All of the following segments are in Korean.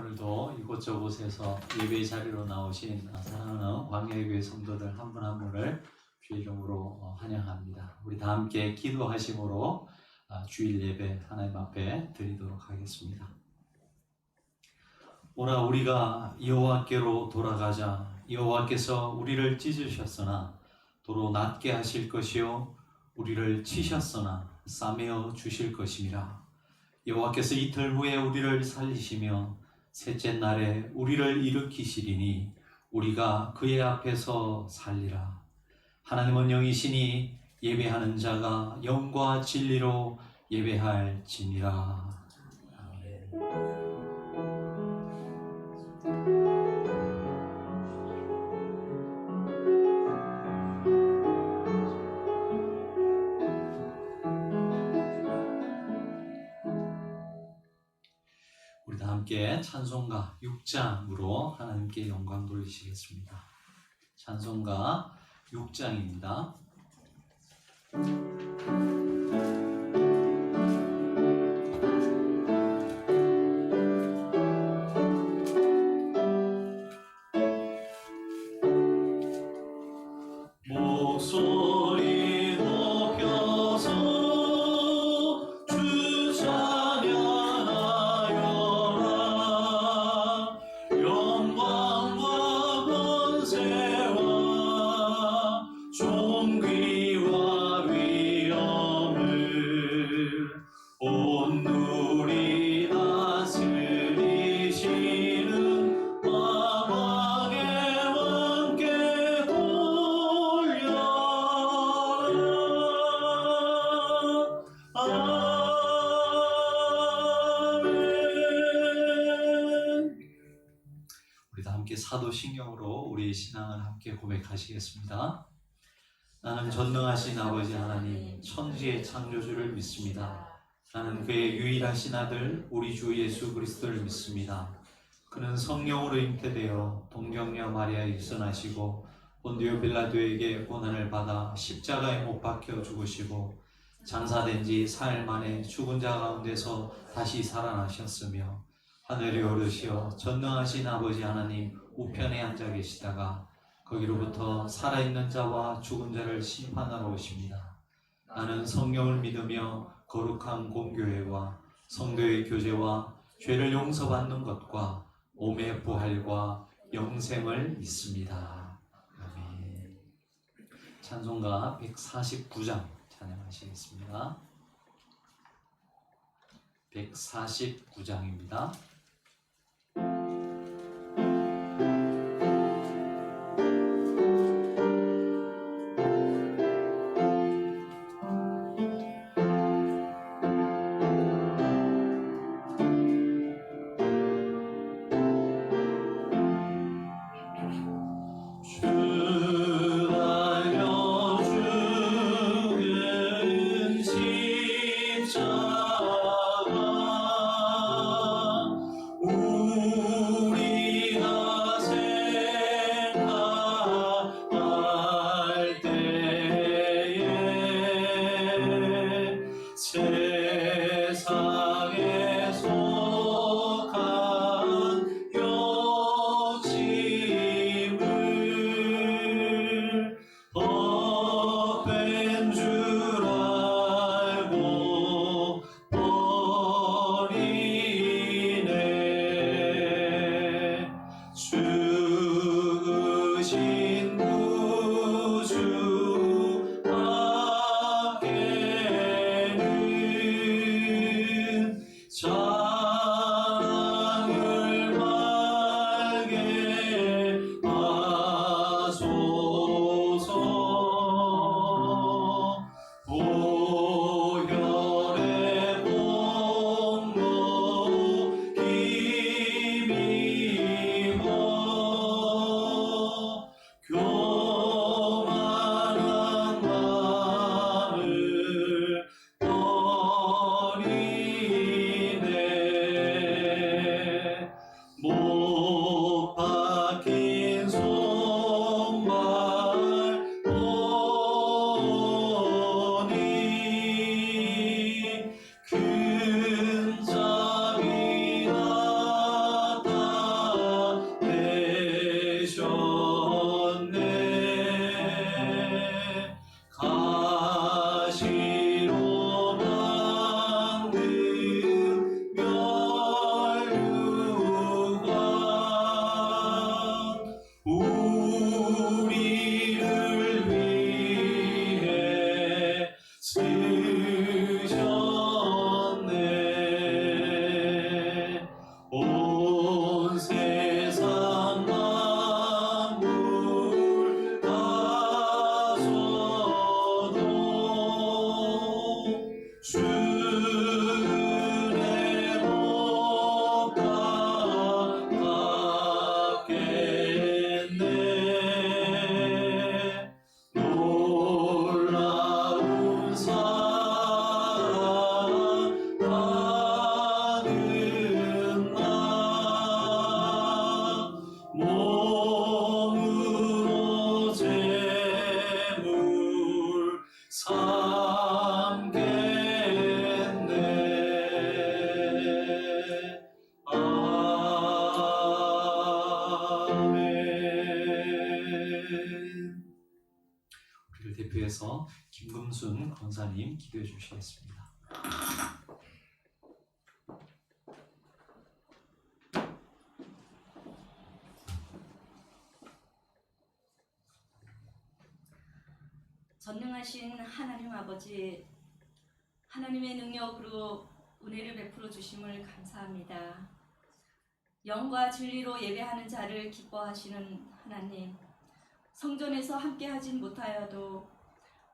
오늘도 이곳저곳에서 예배의 자리로 나오신 사랑하는 광야교회 성도들 한 분 한 분을 주의 이름으로 환영합니다. 우리 다 함께 기도하심으로 주일 예배 하나님 앞에 드리도록 하겠습니다. 오라 우리가 여호와께로 돌아가자. 여호와께서 우리를 찢으셨으나 도로 낫게 하실 것이요 우리를 치셨으나 싸매어 주실 것임이라. 여호와께서 이틀 후에 우리를 살리시며 셋째 날에 우리를 일으키시리니 우리가 그의 앞에서 살리라. 하나님은 영이시니 예배하는 자가 영과 진리로 예배할지니라. 우리 다 함께 찬송가 6장으로 하나님께 영광 돌리시겠습니다. 찬송가 6장입니다. 목소리 높여서 주 찬양하여라. 영광과 권세와 존귀와 위엄을 온누리 다스리시는 마왕의 왕께 돌려라. 아멘. 우리 다 함께 사도신경으로 우리의 신앙을 함께 고백하시겠습니다. 나는 전능하신 아버지 하나님 천지의 창조주를 믿습니다. 나는 그의 유일하신 아들 우리 주 예수 그리스도를 믿습니다. 그는 성령으로 잉태되어 동정녀 마리아에 일선하시고 본디오 빌라도에게 고난을 받아 십자가에 못 박혀 죽으시고 장사된 지 사흘 만에 죽은 자 가운데서 다시 살아나셨으며 하늘에 오르시어 전능하신 아버지 하나님 우편에 앉아 계시다가 거기로부터 살아있는 자와 죽은 자를 심판하러 오십니다. 나는 성령을 믿으며 거룩한 공교회와 성도의 교제와 죄를 용서받는 것과 몸의 부활과 영생을 믿습니다. 아멘. 찬송가 149장 찬양하시겠습니다. 149장입니다. 위해서 김금순 권사님 기도해 주시겠습니다. 전능하신 하나님 아버지, 하나님의 능력으로 은혜를 베풀어 주심을 감사합니다. 영과 진리로 예배하는 자를 기뻐하시는 하나님, 성전에서 함께 하진 못하여도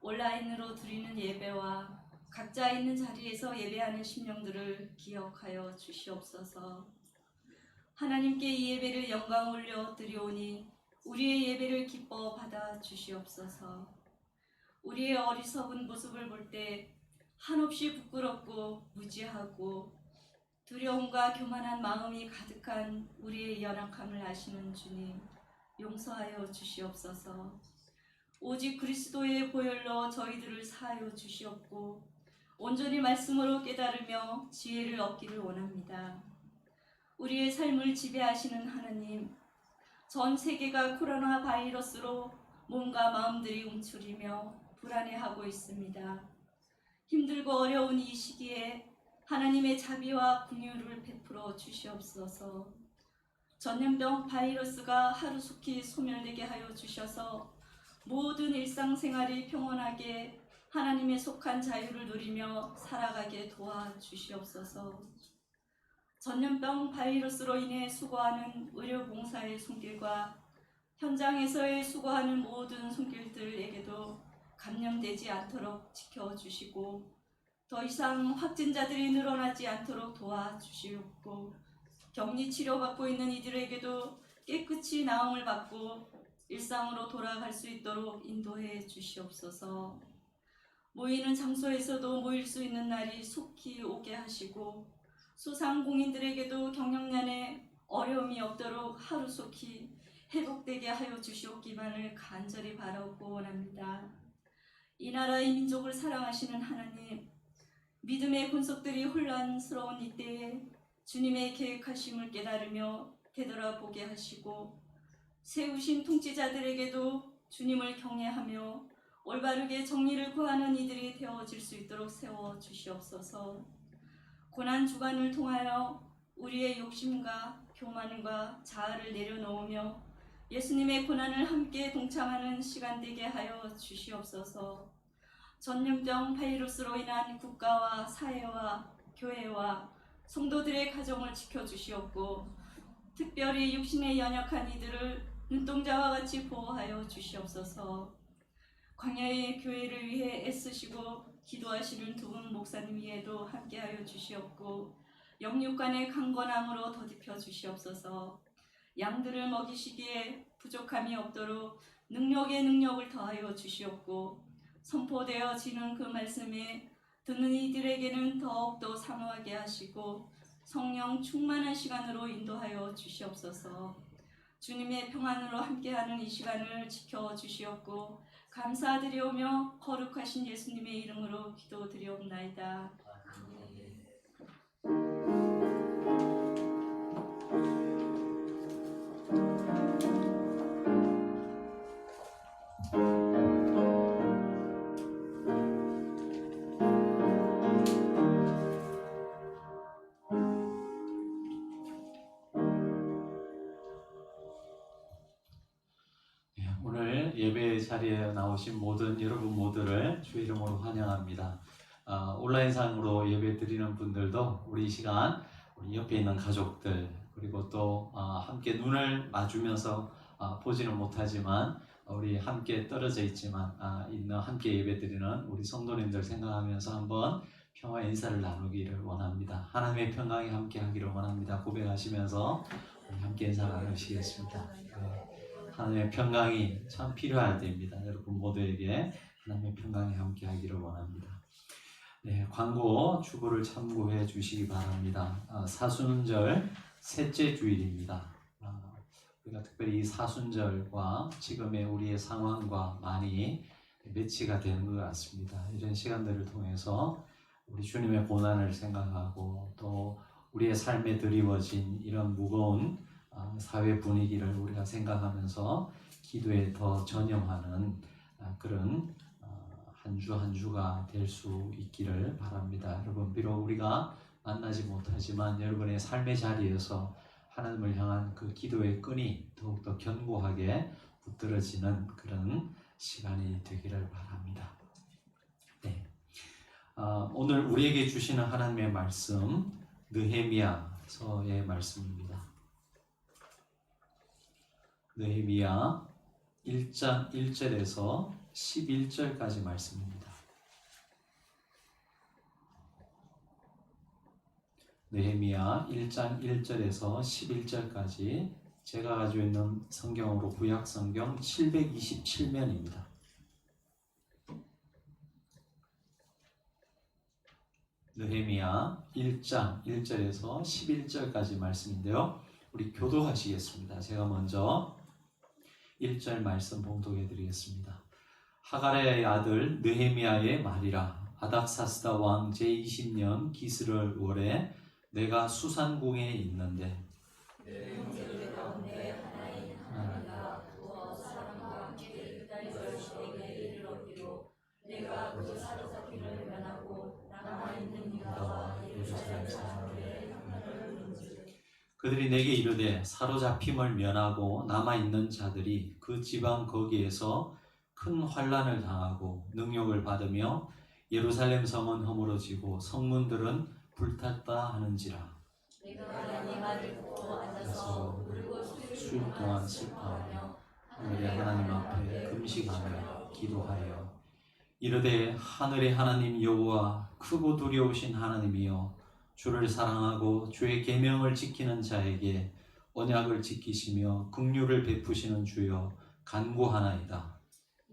온라인으로 드리는 예배와 각자 있는 자리에서 예배하는 심령들을 기억하여 주시옵소서. 하나님께 이 예배를 영광 올려 드리오니 우리의 예배를 기뻐 받아 주시옵소서. 우리의 어리석은 모습을 볼 때 한없이 부끄럽고 무지하고 두려움과 교만한 마음이 가득한 우리의 연약함을 아시는 주님, 용서하여 주시옵소서. 오직 그리스도의 보혈로 저희들을 사하여 주시옵고 온전히 말씀으로 깨달으며 지혜를 얻기를 원합니다. 우리의 삶을 지배하시는 하나님, 전 세계가 코로나 바이러스로 몸과 마음들이 움츠리며 불안해하고 있습니다. 힘들고 어려운 이 시기에 하나님의 자비와 긍휼을 베풀어 주시옵소서. 전염병 바이러스가 하루속히 소멸되게 하여 주셔서 모든 일상생활이 평온하게 하나님의 속한 자유를 누리며 살아가게 도와주시옵소서. 전염병 바이러스로 인해 수고하는 의료봉사의 손길과 현장에서의 수고하는 모든 손길들에게도 감염되지 않도록 지켜주시고 더 이상 확진자들이 늘어나지 않도록 도와주시옵고 격리 치료받고 있는 이들에게도 깨끗이 나음을 받고 일상으로 돌아갈 수 있도록 인도해 주시옵소서. 모이는 장소에서도 모일 수 있는 날이 속히 오게 하시고 소상공인들에게도 경영난에 어려움이 없도록 하루속히 회복되게 하여 주시옵기만을 간절히 바라고 원합니다. 이 나라 이 민족을 사랑하시는 하나님, 믿음의 군속들이 혼란스러운 이때에 주님의 계획하심을 깨달으며 되돌아보게 하시고 세우신 통치자들에게도 주님을 경외하며 올바르게 정리를 구하는 이들이 되어질 수 있도록 세워주시옵소서. 고난주간을 통하여 우리의 욕심과 교만과 자아를 내려놓으며 예수님의 고난을 함께 동참하는 시간 되게 하여 주시옵소서. 전염병 바이러스로 인한 국가와 사회와 교회와 성도들의 가정을 지켜주시옵고 특별히 육신에 연약한 이들을 눈동자와 같이 보호하여 주시옵소서. 광야의 교회를 위해 애쓰시고 기도하시는 두 분 목사님 위에도 함께하여 주시옵고 영육간의 강건함으로 더딥혀 주시옵소서. 양들을 먹이시기에 부족함이 없도록 능력에 능력을 더하여 주시옵고 선포되어지는 그 말씀에 듣는 이들에게는 더욱더 사모하게 하시고 성령 충만한 시간으로 인도하여 주시옵소서. 주님의 평안으로 함께하는 이 시간을 지켜주시옵고 감사드리오며 거룩하신 예수님의 이름으로 기도드리옵나이다. 오늘 예배 자리에 나오신 모든 여러분 모두를 주 이름으로 환영합니다. 온라인상으로 예배 드리는 분들도 우리 이 시간 우리 옆에 있는 가족들 그리고 또 함께 눈을 마주면서 보지는 못하지만 우리 함께 떨어져 있지만 있는 함께 예배 드리는 우리 성도님들 생각하면서 한번 평화 인사를 나누기를 원합니다. 하나님의 평강이 함께 하기를 원합니다. 고백하시면서 우리 함께 인사 나누시겠습니다. 하나님의 평강이 참 필요할 때입니다. 여러분 모두에게 하나님의 평강이 함께 하기를 원합니다. 네, 광고 주보를 참고해 주시기 바랍니다. 사순절 셋째 주일입니다. 우리가 특별히 이 사순절과 지금의 우리의 상황과 많이 매치가 되는 것 같습니다. 이런 시간들을 통해서 우리 주님의 고난을 생각하고 또 우리의 삶에 드리워진 이런 무거운 사회 분위기를 우리가 생각하면서 기도에 더 전념하는 그런 한 주 한 주가 될 수 있기를 바랍니다. 여러분, 비록 우리가 만나지 못하지만 여러분의 삶의 자리에서 하나님을 향한 그 기도의 끈이 더욱더 견고하게 붙들어지는 그런 시간이 되기를 바랍니다. 네. 오늘 우리에게 주시는 하나님의 말씀, 느헤미야서의 말씀입니다. 느헤미야 1장 1절에서 11절까지 말씀입니다. 느헤미야 1장 1절에서 11절까지 제가 가지고 있는 성경으로 구약 성경 727면입니다. 느헤미야 1장 1절에서 11절까지 말씀인데요. 우리 교도하시겠습니다. 제가 먼저 1절 말씀 봉독해 드리겠습니다. 하가랴의 아들 느헤미야의 말이라. 아닥사스다 왕 제20년 기스를 월에 내가 수산궁에 있는데 내 형제들 가운데 하나인 하나님과 부어 사람과 함께 그달의 시대에 이르렀기로 내가 그 사로잡기를 면하고 남아있는 유다와 예루살렘 사람들의 형편을 문즉 그들이 내게 이르되 사로잡힘을 면하고 남아있는 자들이 그 지방 거기에서 큰 환난을 당하고 능욕을 받으며 예루살렘 성은 허물어지고 성문들은 불탔다 하는지라. 내가 네 말을 듣고 앉아서 울고 수일 동안 슬퍼하며 하늘의 하나님 앞에 금식하며 기도하여 이르되 하늘의 하나님 여호와 크고 두려우신 하나님이여 주를 사랑하고 주의 계명을 지키는 자에게 언약을 지키시며 긍휼을 베푸시는 주여 간구하나이다.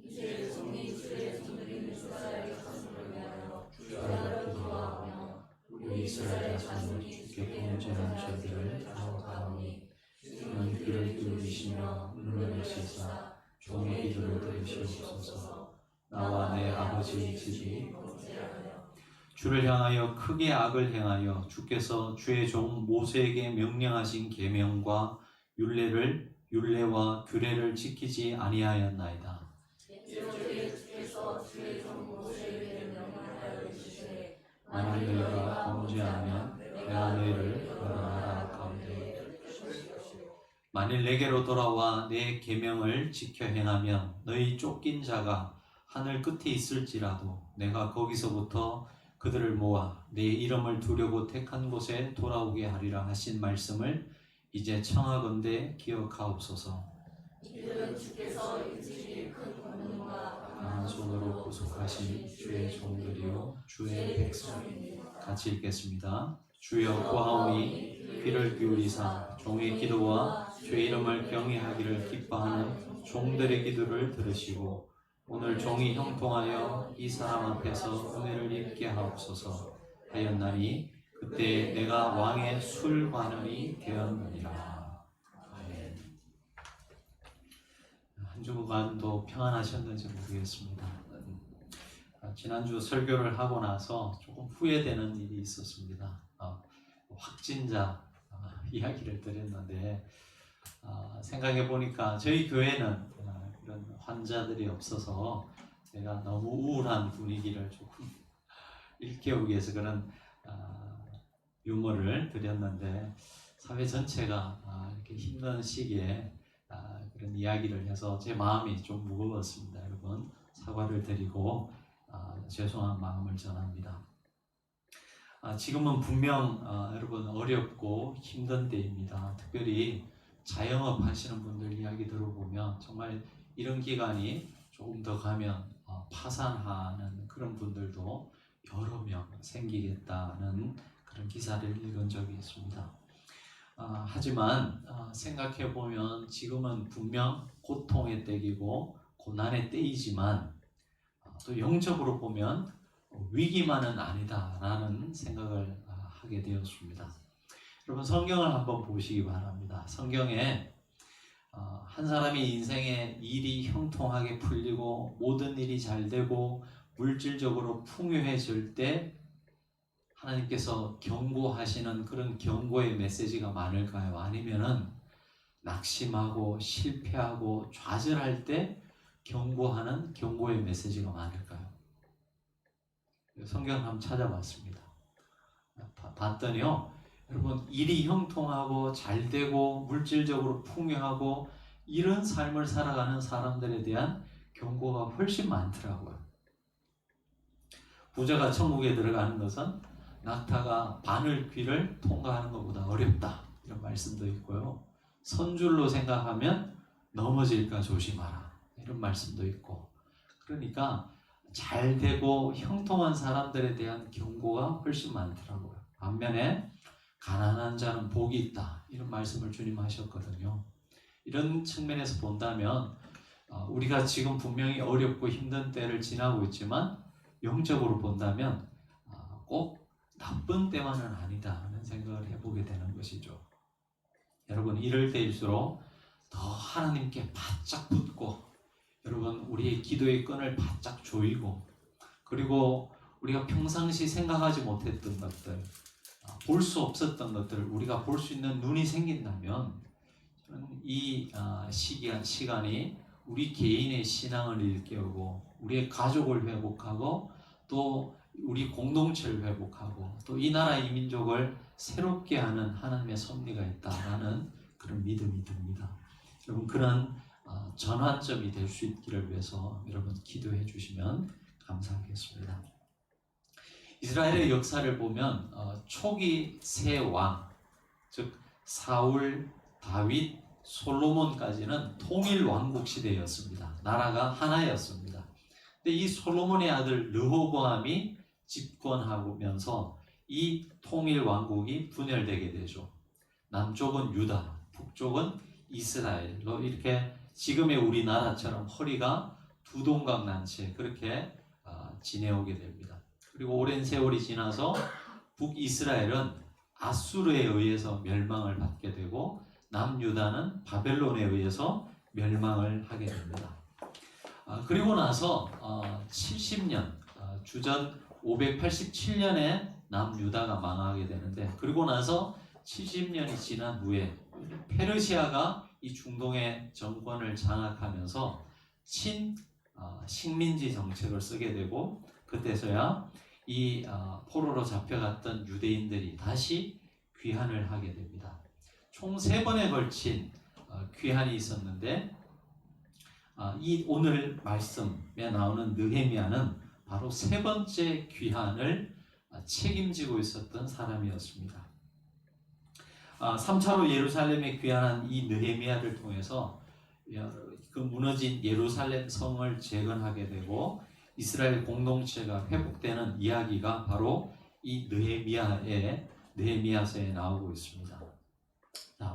이제 종이 주의 종들이 이스라엘 자손을 위하여 주야로 기도하며 우리 이스라엘 자손이 주께 범죄한 죄들을 사하오니 주는 귀를 기울이시며 눈을 여시사 종의 기도를 들으시옵소서. 나와 내 아버지의 집이 범죄하여 주를 향하여 크게 악을 행하여 주께서 주의 종 모세에게 명령하신 계명과 율례와 규례를 지키지 아니하였나이다. 옛적에 주께서 주의 종 모세에게 명령하여 이르시되 만일 너희가 범죄하면 내가 너희를 여러 나라 가운데 만일 내게로 돌아와 내 계명을 지켜 행하면 너희 쫓긴 자가 하늘 끝에 있을지라도 내가 거기서부터 그들을 모아 내 이름을 두려고 택한 곳에 돌아오게 하리라 하신 말씀을 이제 청하건대 기억하옵소서. 이들은 주께서 일찍이 큰 권능과 강한 손으로 구속하신 주의 종들이요 주의 백성입니다. 같이 읽겠습니다. 주여 구하오니 귀를 기울이사 종의 기도와 주의 이름을 경외하기를 기뻐하는 종들의 기도를 들으시고 오늘 종이 형통하여 이 사람 앞에서 은혜를 입게 하옵소서 하였나니 그때 내가 왕의 술관원이 되었느니라. 아멘. 한 주간도 평안하셨는지 모르겠습니다. 지난주 설교를 하고 나서 조금 후회되는 일이 있었습니다. 확진자 이야기를 드렸는데 생각해 보니까 저희 교회는 그런 환자들이 없어서 제가 너무 우울한 분위기를 조금 일깨우기 위해서 그런 유머를 드렸는데 사회 전체가 이렇게 힘든 시기에 그런 이야기를 해서 제 마음이 좀 무거웠습니다. 여러분 사과를 드리고 죄송한 마음을 전합니다. 지금은 분명 여러분 어렵고 힘든 때입니다. 특별히 자영업 하시는 분들 이야기 들어보면 정말 이런 기간이 조금 더 가면 파산하는 그런 분들도 여러 명 생기겠다는 그런 기사를 읽은 적이 있습니다. 하지만 생각해 보면 지금은 분명 고통의 때이고 고난의 때이지만 또 영적으로 보면 위기만은 아니다라는 생각을 하게 되었습니다. 여러분 성경을 한번 보시기 바랍니다. 성경에 한 사람이 인생에 일이 형통하게 풀리고 모든 일이 잘 되고 물질적으로 풍요해질 때 하나님께서 경고하시는 그런 경고의 메시지가 많을까요? 아니면은 낙심하고 실패하고 좌절할 때 경고하는 경고의 메시지가 많을까요? 성경을 한번 찾아봤습니다. 봤더니요, 여러분 일이 형통하고 잘되고 물질적으로 풍요하고 이런 삶을 살아가는 사람들에 대한 경고가 훨씬 많더라고요. 부자가 천국에 들어가는 것은 낙타가 바늘귀를 통과하는 것보다 어렵다, 이런 말씀도 있고요. 선줄로 생각하면 넘어질까 조심하라, 이런 말씀도 있고. 그러니까 잘되고 형통한 사람들에 대한 경고가 훨씬 많더라고요. 반면에 가난한 자는 복이 있다, 이런 말씀을 주님 하셨거든요. 이런 측면에서 본다면 우리가 지금 분명히 어렵고 힘든 때를 지나고 있지만 영적으로 본다면 꼭 나쁜 때만은 아니다 하는 생각을 해보게 되는 것이죠. 여러분, 이럴 때일수록 더 하나님께 바짝 붙고, 여러분 우리의 기도의 끈을 바짝 조이고, 그리고 우리가 평상시 생각하지 못했던 것들, 볼 수 없었던 것들을 우리가 볼 수 있는 눈이 생긴다면, 저는 이 시간이 우리 개인의 신앙을 일깨우고 우리의 가족을 회복하고 또 우리 공동체를 회복하고 또 이 나라 이 민족을 새롭게 하는 하나님의 섭리가 있다라는 그런 믿음이 듭니다. 여러분, 그런 전환점이 될 수 있기를 위해서 여러분 기도해 주시면 감사하겠습니다. 이스라엘의 역사를 보면 초기 세 왕, 즉 사울, 다윗, 솔로몬까지는 통일 왕국 시대였습니다. 나라가 하나였습니다. 근데 이 솔로몬의 아들 르호보암이 집권하면서 이 통일 왕국이 분열되게 되죠. 남쪽은 유다, 북쪽은 이스라엘로 이렇게 지금의 우리나라처럼 허리가 두 동강 난 채 그렇게 지내오게 됩니다. 그리고 오랜 세월이 지나서 북이스라엘은 아수르에 의해서 멸망을 받게 되고 남유다는 바벨론에 의해서 멸망을 하게 됩니다. 그리고 나서 70년, 주전 587년에 남유다가 망하게 되는데, 그리고 나서 70년이 지난 후에 페르시아가 이 중동의 정권을 장악하면서 식민지 정책을 쓰게 되고, 그때서야 이 포로로 잡혀갔던 유대인들이 다시 귀환을 하게 됩니다. 총 3번에 걸친 귀환이 있었는데, 이 오늘 말씀에 나오는 느헤미야는 바로 3번째 귀환을 책임지고 있었던 사람이었습니다. 3차로 예루살렘에 귀환한 이 느헤미야를 통해서 그 무너진 예루살렘 성을 재건하게 되고 이스라엘 공동체가 회복되는 이야기가 바로 이 느헤미야서에 나오고 있습니다.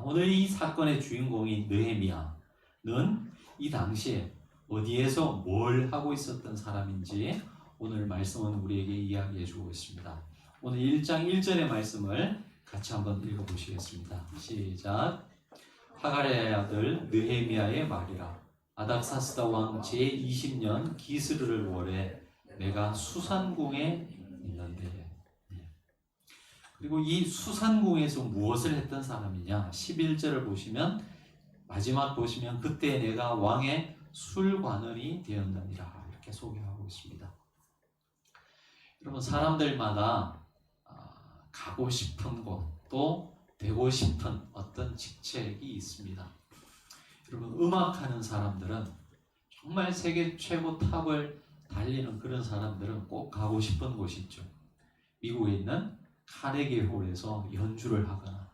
오늘 이 사건의 주인공인 느헤미야는 이 당시에 어디에서 뭘 하고 있었던 사람인지 오늘 말씀은 우리에게 이야기해 주고 있습니다. 오늘 1장 1절의 말씀을 같이 한번 읽어보시겠습니다. 시작. 하갈의 아들 느헤미야의 말이라. 아닥사스다 왕 제20년 기스르를 월에 내가 수산궁에 있는데. 그리고 이 수산궁에서 무엇을 했던 사람이냐? 11절을 보시면, 마지막 보시면 그때 내가 왕의 술관원이 되었느니라, 이렇게 소개하고 있습니다. 여러분, 사람들마다 가고 싶은 곳, 또 되고 싶은 어떤 직책이 있습니다. 여러분, 음악하는 사람들은, 정말 세계 최고 탑을 달리는 그런 사람들은 꼭 가고 싶은 곳이 있죠. 미국에 있는 카네기 홀에서 연주를 하거나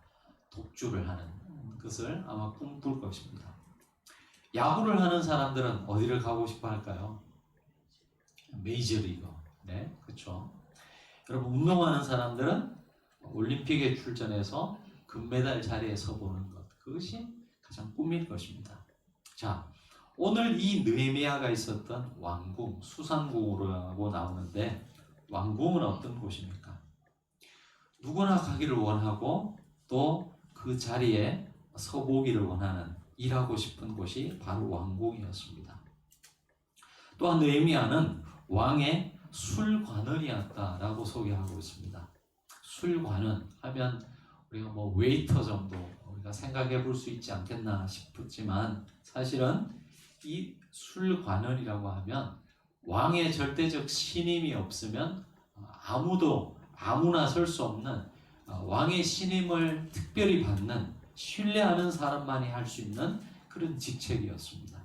독주를 하는 것을 아마 꿈꿀 것입니다. 야구를 하는 사람들은 어디를 가고 싶어 할까요? 메이저리그. 네, 그렇죠. 여러분, 운동하는 사람들은 올림픽에 출전해서 금메달 자리에 서보는 것, 그것이 가장 꿈일 것입니다. 자, 오늘 이 느헤미야가 있었던 왕궁, 수산궁으로 나오는데, 왕궁은 어떤 곳입니까? 누구나 가기를 원하고 또 그 자리에 서보기를 원하는, 일하고 싶은 곳이 바로 왕궁이었습니다. 또한 느헤미야는 왕의 술관원이었다라고 소개하고 있습니다. 술관원 하면 우리가 웨이터 정도 우리가 생각해 볼 수 있지 않겠나 싶지만, 사실은 이 술관원이라고 하면 왕의 절대적 신임이 없으면 아무나 설 수 없는 왕의 신임을 특별히 받는 신뢰하는 사람만이 할 수 있는 그런 직책이었습니다.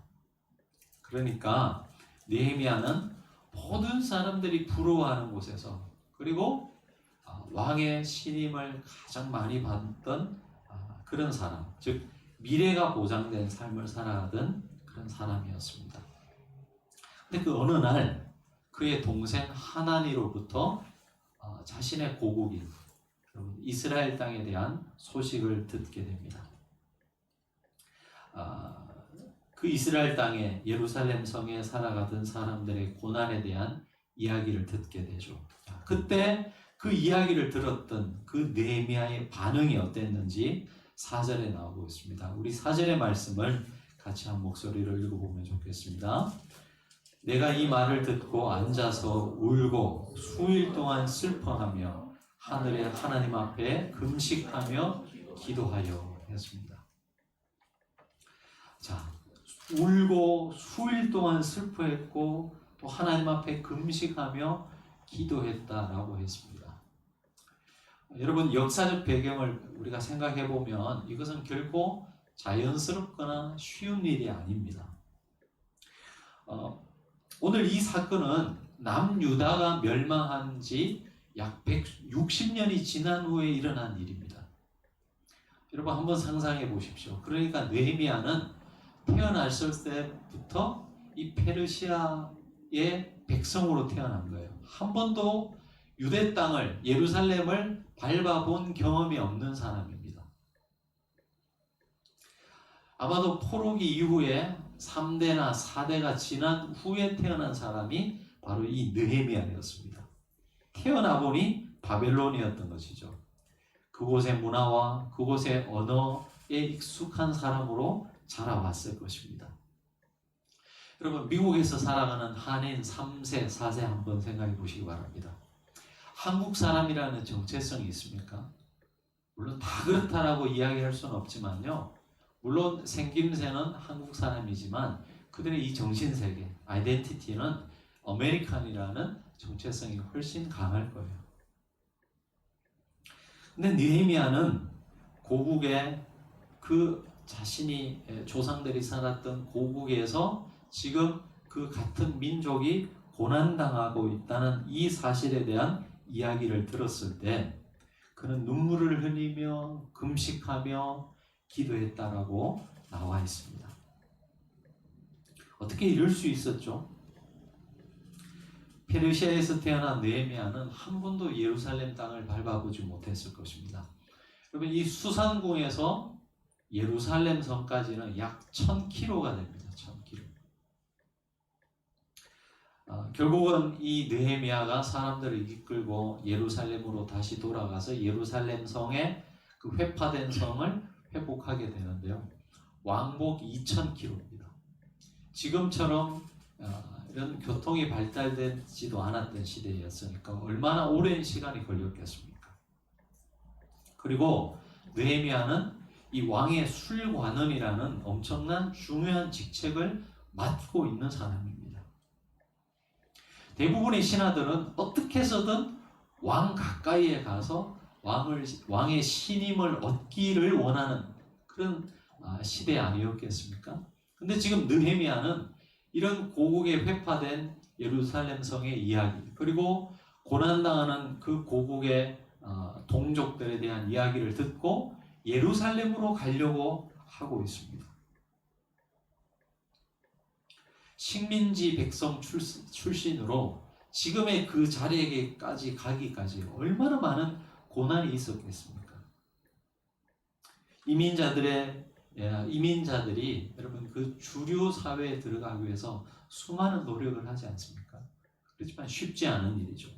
그러니까 느헤미야는 모든 사람들이 부러워하는 곳에서 그리고 왕의 신임을 가장 많이 받던 그런 사람, 즉 미래가 보장된 삶을 살아가던 그런 사람이었습니다. 근데 그 어느 날 그의 동생 하나니로부터 자신의 고국인 이스라엘 땅에 대한 소식을 듣게 됩니다. 그 이스라엘 땅에 예루살렘 성에 살아가던 사람들의 고난에 대한 이야기를 듣게 되죠. 그때 그 이야기를 들었던 그 느헤미야의 반응이 어땠는지 4절에 나오고 있습니다. 우리 4절의 말씀을 같이 한 목소리를 읽어보면 좋겠습니다. 내가 이 말을 듣고 앉아서 울고 수일 동안 슬퍼하며 하늘의 하나님 앞에 금식하며 기도하여 했습니다. 자, 울고 수일 동안 슬퍼했고 또 하나님 앞에 금식하며 기도했다라고 했습니다. 여러분, 역사적 배경을 우리가 생각해 보면 이것은 결코 자연스럽거나 쉬운 일이 아닙니다. 오늘 이 사건은 남유다가 멸망한 지 약 160년이 지난 후에 일어난 일입니다. 여러분 한번 상상해 보십시오. 그러니까 느헤미야는 태어났을 때부터 이 페르시아의 백성으로 태어난 거예요. 한 번도 유대 땅을, 예루살렘을 밟아본 경험이 없는 사람입니다. 아마도 포로기 이후에 3대나 4대가 지난 후에 태어난 사람이 바로 이 느헤미야였습니다. 태어나 보니 바벨론이었던 것이죠. 그곳의 문화와 그곳의 언어에 익숙한 사람으로 자라왔을 것입니다. 여러분, 미국에서 살아가는 한인 3세, 4세 한번 생각해 보시기 바랍니다. 한국 사람이라는 정체성이 있습니까? 물론 다 그렇다라고 이야기할 수는 없지만요. 물론 생김새는 한국 사람이지만 그들의 이 정신세계, 아이덴티티는 아메리칸이라는 정체성이 훨씬 강할 거예요. 근데 느헤미야는 고국의 그 자신이 조상들이 살았던 고국에서 지금 그 같은 민족이 고난당하고 있다는 이 사실에 대한 이야기를 들었을 때 그는 눈물을 흘리며 금식하며 기도했다라고 나와 있습니다. 어떻게 이럴 수 있었죠? 페르시아에서 태어난 느헤미야는 한 번도 예루살렘 땅을 밟아보지 못했을 것입니다. 여러분, 이 수산궁에서 예루살렘 성까지는 약 1000km가 됩니다. 1000km. 결국은 이 느헤미야가 사람들을 이끌고 예루살렘으로 다시 돌아가서 예루살렘 성의 그 회파된 성을 회복하게 되는데요. 왕복 2000km입니다. 지금처럼 이런 교통이 발달되지도 않았던 시대였으니까 얼마나 오랜 시간이 걸렸겠습니까? 그리고 느헤미야는 이 왕의 술관원이라는 엄청난 중요한 직책을 맡고 있는 사람입니다. 대부분의 신하들은 어떻게 해서든 왕 가까이에 가서 왕의 신임을 얻기를 원하는 그런 시대 아니었겠습니까? 근데 지금 느헤미야는 이런 고국에 회파된 예루살렘 성의 이야기, 그리고 고난당하는 그 고국의 동족들에 대한 이야기를 듣고 예루살렘으로 가려고 하고 있습니다. 식민지 백성 출신으로 지금의 그 자리에까지 가기까지 얼마나 많은 고난이 있었겠습니까? 이민자들이 여러분 그 주류 사회에 들어가기 위해서 수많은 노력을 하지 않습니까? 그렇지만 쉽지 않은 일이죠.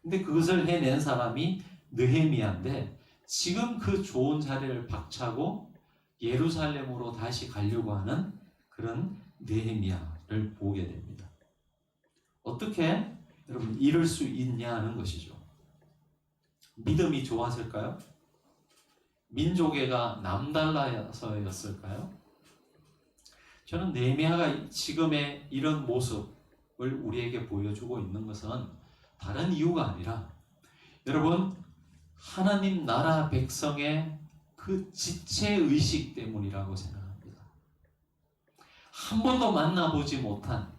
근데 그것을 해낸 사람이 느헤미야인데 지금 그 좋은 자리를 박차고 예루살렘으로 다시 가려고 하는 그런 느헤미야를 보게 됩니다. 어떻게 여러분 이럴 수 있냐는 것이죠. 믿음이 좋았을까요? 민족애가 남달라서였을까요? 저는 느헤미야가 지금의 이런 모습을 우리에게 보여주고 있는 것은 다른 이유가 아니라 여러분 하나님 나라 백성의 그 지체의식 때문이라고 생각합니다. 한 번도 만나보지 못한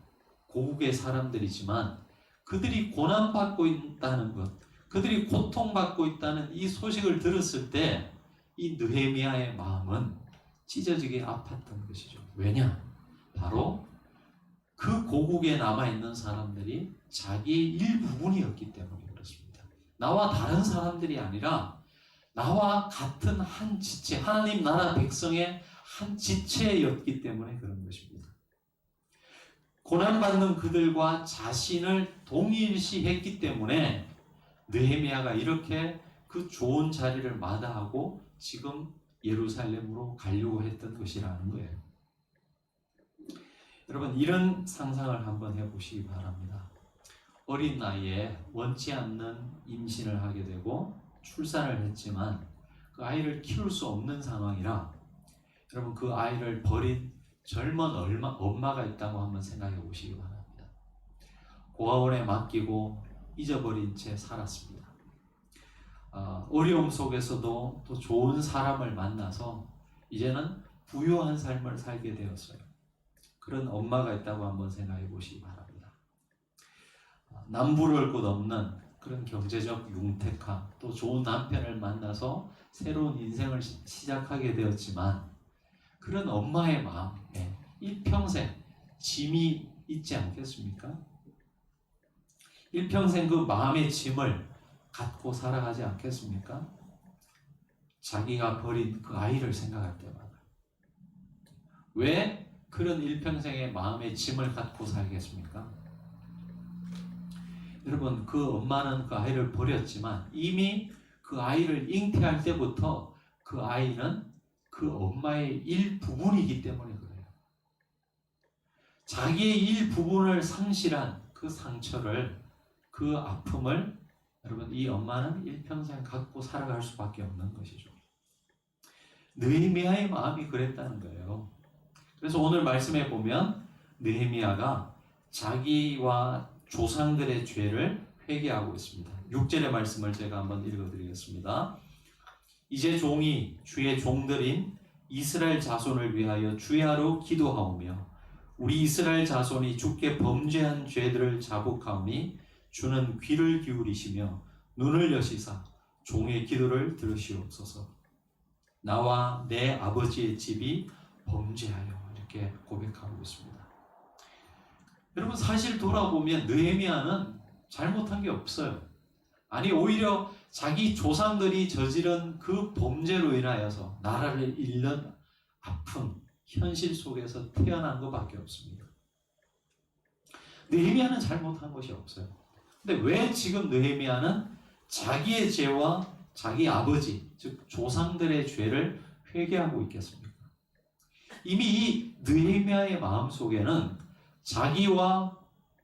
고국의 사람들이지만 그들이 고난받고 있다는 것, 그들이 고통받고 있다는 이 소식을 들었을 때 이 느헤미야의 마음은 찢어지게 아팠던 것이죠. 왜냐? 바로 그 고국에 남아있는 사람들이 자기의 일부분이었기 때문에 그렇습니다. 나와 다른 사람들이 아니라 나와 같은 한 지체, 하나님 나라 백성의 한 지체였기 때문에 그런 것입니다. 고난받는 그들과 자신을 동일시했기 때문에 느헤미야가 이렇게 그 좋은 자리를 마다하고 지금 예루살렘으로 가려고 했던 것이라는 거예요. 여러분 이런 상상을 한번 해보시기 바랍니다. 어린 나이에 원치 않는 임신을 하게 되고 출산을 했지만 그 아이를 키울 수 없는 상황이라 여러분 그 아이를 버린 젊은 엄마가 있다고 한번 생각해 보시기 바랍니다. 고아원에 맡기고 잊어버린 채 살았습니다. 어려움 속에서도 또 좋은 사람을 만나서 이제는 부유한 삶을 살게 되었어요. 그런 엄마가 있다고 한번 생각해 보시기 바랍니다. 남부를 곳 없는 그런 경제적 융택함, 또 좋은 남편을 만나서 새로운 인생을 시작하게 되었지만 그런 엄마의 마음에 일평생 짐이 있지 않겠습니까? 일평생 그 마음의 짐을 갖고 살아가지 않겠습니까? 자기가 버린 그 아이를 생각할 때마다. 왜 그런 일평생의 마음의 짐을 갖고 살겠습니까? 여러분 그 엄마는 그 아이를 버렸지만 이미 그 아이를 잉태할 때부터 그 아이는 그 엄마의 일부분이기 때문에 그래요. 자기의 일부분을 상실한 그 상처를, 그 아픔을 여러분 이 엄마는 일평생 갖고 살아갈 수밖에 없는 것이죠. 느헤미야의 마음이 그랬다는 거예요. 그래서 오늘 말씀에 보면 느헤미야가 자기와 조상들의 죄를 회개하고 있습니다. 6절의 말씀을 제가 한번 읽어드리겠습니다. 이제 종이 주의 종들인 이스라엘 자손을 위하여 주야로 기도하오며 우리 이스라엘 자손이 주께 범죄한 죄들을 자복하오니 주는 귀를 기울이시며 눈을 여시사 종의 기도를 들으시옵소서. 나와 내 아버지의 집이 범죄하여 이렇게 고백하고 있습니다. 여러분 사실 돌아보면 느헤미야는 잘못한 게 없어요. 아니 오히려 자기 조상들이 저지른 그 범죄로 인하여서 나라를 잃는 아픈 현실 속에서 태어난 것밖에 없습니다. 느헤미야는 잘못한 것이 없어요. 근데 왜 지금 느헤미야는 자기의 죄와 자기 아버지, 즉 조상들의 죄를 회개하고 있겠습니까? 이미 이 느헤미야의 마음속에는 자기와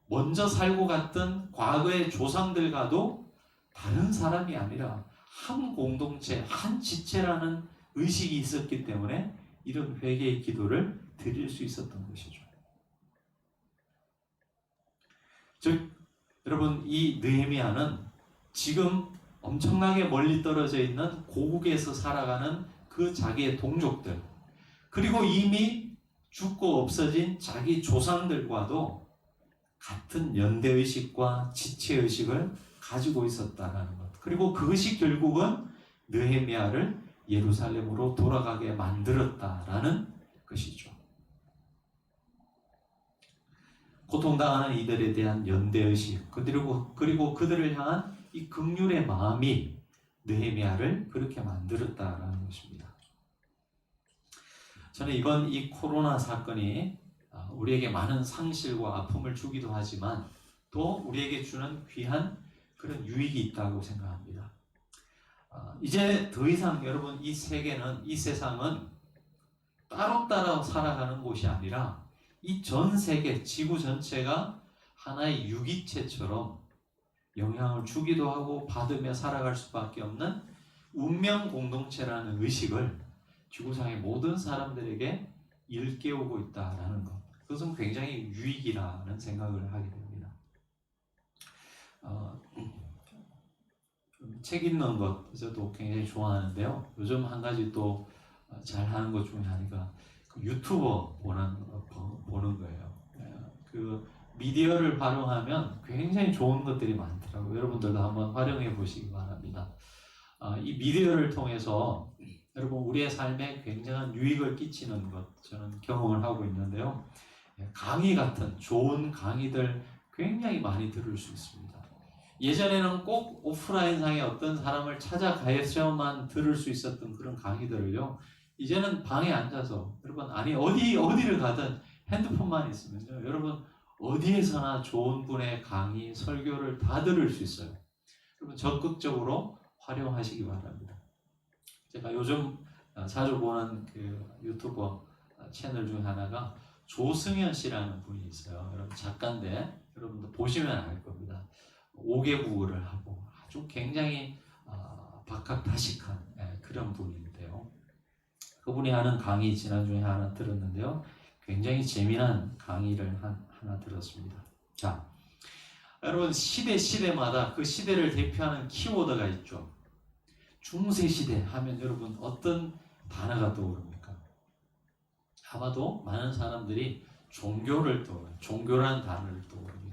먼저 살고 갔던 과거의 조상들과도 다른 사람이 아니라 한 공동체, 한 지체라는 의식이 있었기 때문에 이런 회개의 기도를 드릴 수 있었던 것이죠. 즉 여러분 이 느헤미야는 지금 엄청나게 멀리 떨어져 있는 고국에서 살아가는 그 자기의 동족들, 그리고 이미 죽고 없어진 자기 조상들과도 같은 연대의식과 지체의식을 가지고 있었다는 것. 그리고 그것이 결국은 느헤미야를 예루살렘으로 돌아가게 만들었다라는 것이죠. 고통당하는 이들에 대한 연대의식, 그리고 그들을 향한 이 긍휼의 마음이 느헤미야를 그렇게 만들었다라는 것입니다. 저는 이번 이 코로나 사건이 우리에게 많은 상실과 아픔을 주기도 하지만 또 우리에게 주는 귀한 그런 유익이 있다고 생각합니다. 이제 더 이상 여러분 이 세계는, 이 세상은 따로따로 살아가는 곳이 아니라 이 전 세계, 지구 전체가 하나의 유기체처럼 영향을 주기도 하고 받으며 살아갈 수밖에 없는 운명 공동체라는 의식을 지구상의 모든 사람들에게 일깨우고 있다라는 것. 그것은 굉장히 유익이라는 생각을 하게 됩니다. 책 읽는 것 저도 굉장히 좋아하는데요. 요즘 한 가지 또 잘하는 것 중에 하나가 그 유튜버 보는 거예요. 그 미디어를 활용하면 굉장히 좋은 것들이 많더라고요. 여러분들도 한번 활용해 보시기 바랍니다. 이 미디어를 통해서 여러분 우리의 삶에 굉장한 유익을 끼치는 것 저는 경험을 하고 있는데요. 강의 같은 좋은 강의들 굉장히 많이 들을 수 있습니다. 예전에는 꼭 오프라인상의 어떤 사람을 찾아가야만 들을 수 있었던 그런 강의들을요. 이제는 방에 앉아서 여러분 어디를 가든 핸드폰만 있으면요. 여러분 어디에서나 좋은 분의 강의, 설교를 다 들을 수 있어요. 여러분 적극적으로 활용하시기 바랍니다. 제가 요즘 자주 보는 그 유튜버 채널 중 하나가 조승현 씨라는 분이 있어요. 여러분 작가인데 여러분도 보시면 알 겁니다. 5개국어를 하고 아주 굉장히 박학다식한 그런 분인데요. 그분이 하는 강의 지난주에 하나 들었는데요. 굉장히 재미난 강의를 하나 들었습니다. 자, 여러분 시대마다 그 시대를 대표하는 키워드가 있죠. 중세시대 하면 여러분 어떤 단어가 떠오릅니까? 아마도 많은 사람들이 종교라는 단어를 떠오릅니다.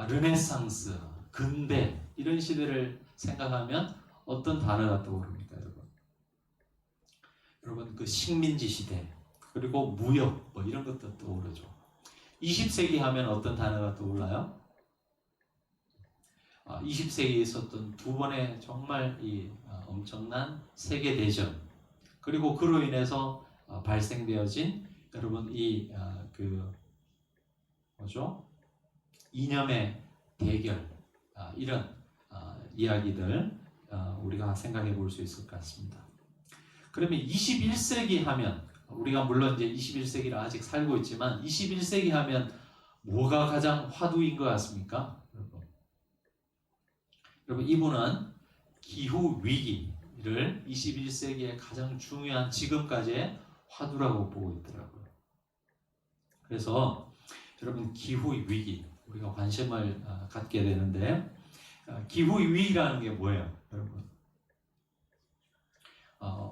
르네상스, 근대 이런 시대를 생각하면 어떤 단어가 떠오릅니까, 여러분? 여러분 그 식민지 시대 그리고 무역 뭐 이런 것도 떠오르죠. 20세기 하면 어떤 단어가 떠올라요? 20세기에 있었던 두 번의 정말 엄청난 세계 대전 그리고 그로 인해서 발생되어진 여러분 이념의 대결 이런 이야기들 우리가 생각해 볼 수 있을 것 같습니다. 그러면 21세기 하면 우리가 물론 이제 21세기를 아직 살고 있지만 21세기 하면 뭐가 가장 화두인 것 같습니까? 여러분 이분은 기후 위기를 21세기의 가장 중요한 지금까지의 화두라고 보고 있더라고요. 그래서 여러분 기후 위기 우리가 관심을 갖게 되는데 기후 위기라는 게 뭐예요, 여러분?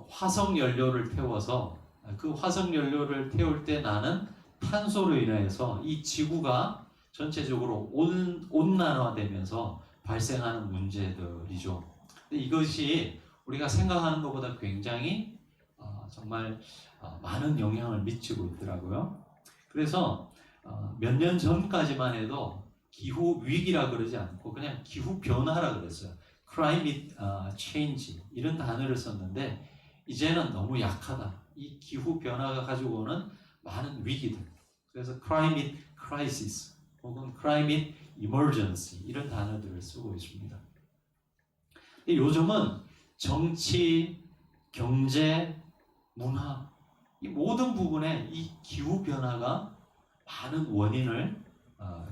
화석 연료를 태워서 그 화석 연료를 태울 때 나는 탄소로 인해서 이 지구가 전체적으로 온난화되면서 발생하는 문제들이죠. 근데 이것이 우리가 생각하는 것보다 굉장히 정말 많은 영향을 미치고 있더라고요. 그래서 몇 년 전까지만 해도 기후 위기라 그러지 않고 그냥 기후 변화라 그랬어요. climate change 이런 단어를 썼는데 이제는 너무 약하다. 이 기후 변화가 가지고 오는 많은 위기들. 그래서 climate crisis 혹은 climate emergency 이런 단어들을 쓰고 있습니다. 요즘은 정치, 경제, 문화 이 모든 부분에 이 기후 변화가 많은 원인을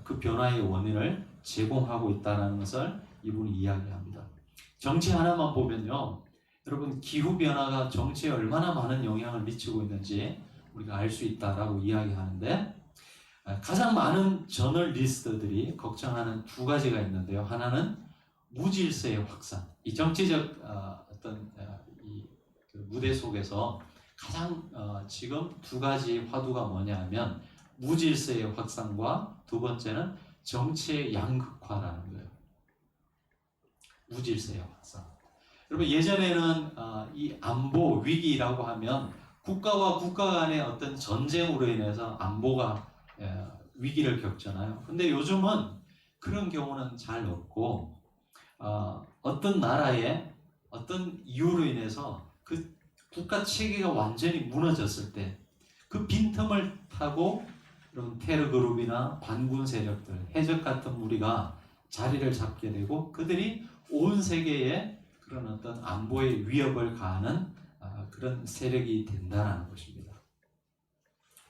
그 변화의 원인을 제공하고 있다는 것을 이분이 이야기합니다. 정치 하나만 보면요, 여러분 기후 변화가 정치에 얼마나 많은 영향을 미치고 있는지 우리가 알 수 있다라고 이야기하는데 가장 많은 저널리스트들이 걱정하는 두 가지가 있는데요. 하나는 무질서의 확산. 이 정치적 그 무대 속에서 가장 지금 두 가지 화두가 뭐냐면 무질서의 확산과 두 번째는 정치의 양극화라는 거예요. 무질서의 확산. 여러분 예전에는 이 안보 위기라고 하면 국가와 국가 간의 어떤 전쟁으로 인해서 안보가 위기를 겪잖아요. 근데 요즘은 그런 경우는 잘 없고 어떤 나라의 어떤 이유로 인해서 그 국가 체계가 완전히 무너졌을 때 그 빈틈을 타고 여러분 테러 그룹이나 반군 세력들, 해적 같은 무리가 자리를 잡게 되고 그들이 온 세계에 그런 어떤 안보의 위협을 가하는 그런 세력이 된다는 것입니다.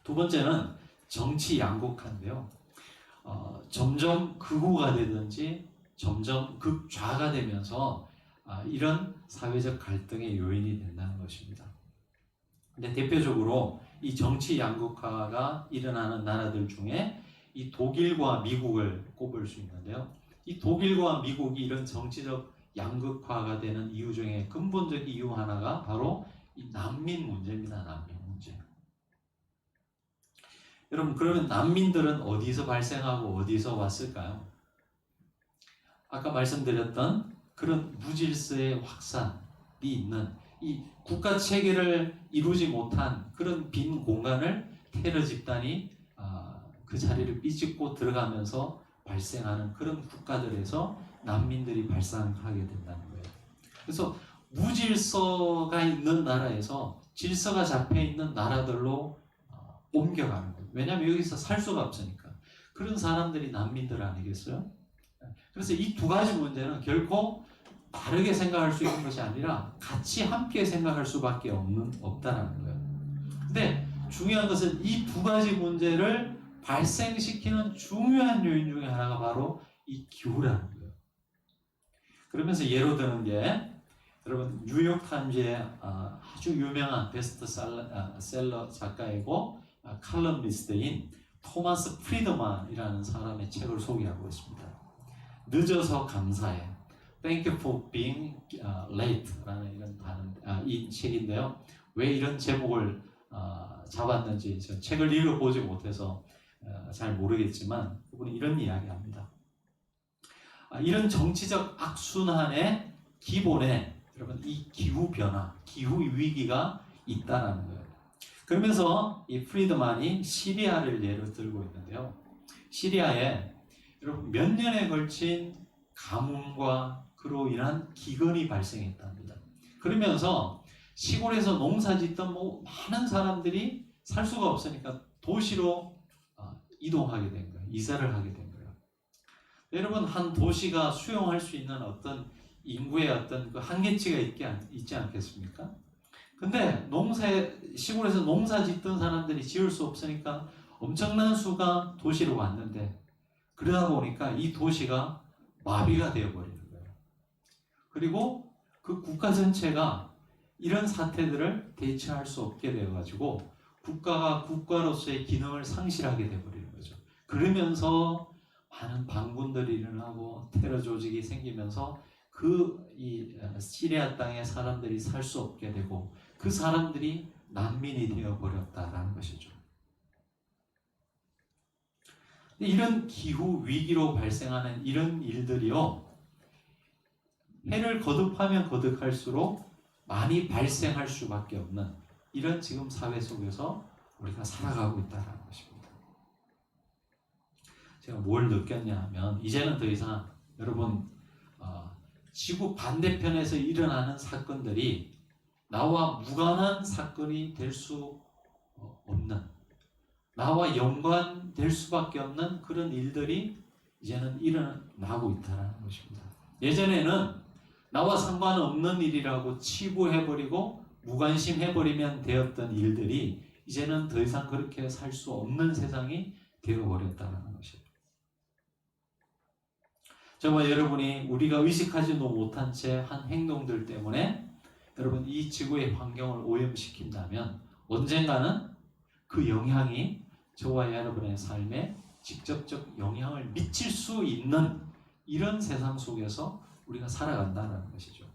두 번째는 정치 양극화인데요. 점점 극우가 되든지 점점 극좌가 되면서 이런 사회적 갈등의 요인이 된다는 것입니다. 근데 대표적으로 이 정치 양극화가 일어나는 나라들 중에 이 독일과 미국을 꼽을 수 있는데요. 이 독일과 미국이 이런 정치적 양극화가 되는 이유 중에 근본적 이유 하나가 바로 이 난민 문제입니다. 난민 문제. 여러분, 그러면 난민들은 어디서 발생하고 어디서 왔을까요? 아까 말씀드렸던 그런 무질서의 확산이 있는 이 국가 체계를 이루지 못한 그런 빈 공간을 테러 집단이 그 자리를 삐집고 들어가면서 발생하는 그런 국가들에서 난민들이 발생하게 된다는 거예요. 그래서 무질서가 있는 나라에서 질서가 잡혀 있는 나라들로 옮겨가는 거예요. 왜냐하면 여기서 살 수가 없으니까. 그런 사람들이 난민들 아니겠어요? 그래서 이 두 가지 문제는 결코 다르게 생각할 수 있는 것이 아니라 같이 함께 생각할 수밖에 없다는 거예요. 근데 중요한 것은 이 두 가지 문제를 발생시키는 중요한 요인 중에 하나가 바로 이 기후라는 거예요. 그러면서 예로 드는 게 여러분 뉴욕타임즈의 아주 유명한 베스트셀러 작가이고 칼럼니스트인 토마스 프리드만이라는 사람의 책을 소개하고 있습니다. 늦어서 감사해. Thank you for being late라는 이런 이 책인데요. 왜 이런 제목을 잡았는지 저 책을 읽어보지 못해서 잘 모르겠지만 그분이 이런 이야기합니다. 이런 정치적 악순환의 기본에 여러분 이 기후 변화, 기후 위기가 있다라는 거예요. 그러면서 이 프리드만이 시리아를 예로 들고 있는데요. 시리아에 여러분 몇 년에 걸친 가뭄과 그로 인한 기근이 발생했답니다. 그러면서 시골에서 농사 짓던 많은 사람들이 살 수가 없으니까 도시로 이동하게 된 거예요. 이사를 하게 된 거예요. 여러분 한 도시가 수용할 수 있는 어떤 인구의 어떤 그 한계치가 있지 않겠습니까? 근데 시골에서 농사 짓던 사람들이 지을 수 없으니까 엄청난 수가 도시로 왔는데 그러다 보니까 이 도시가 마비가 되어버리는 거예요. 그리고 그 국가 전체가 이런 사태들을 대처할 수 없게 되어가지고 국가가 국가로서의 기능을 상실하게 되어버리는 거죠. 그러면서 많은 방군들이 일어나고 테러 조직이 생기면서 이 시리아 땅에 사람들이 살 수 없게 되고 그 사람들이 난민이 되어버렸다라는 것이죠. 이런 기후 위기로 발생하는 이런 일들이요, 해를 거듭하면 거듭할수록 많이 발생할 수밖에 없는 이런 지금 사회 속에서 우리가 살아가고 있다는 것입니다. 제가 뭘 느꼈냐 하면 이제는 더 이상 여러분 지구 반대편에서 일어나는 사건들이 나와 무관한 사건이 될 수 없는, 나와 연관될 수밖에 없는 그런 일들이 이제는 일어나고 있다는 것입니다. 예전에는 나와 상관없는 일이라고 치부해버리고 무관심해버리면 되었던 일들이 이제는 더 이상 그렇게 살 수 없는 세상이 되어버렸다는 것입니다. 저와 여러분이 우리가 의식하지도 못한 채 한 행동들 때문에 여러분 이 지구의 환경을 오염시킨다면 언젠가는 그 영향이 저와 여러분의 삶에 직접적 영향을 미칠 수 있는 이런 세상 속에서 우리가 살아간다는 것이죠.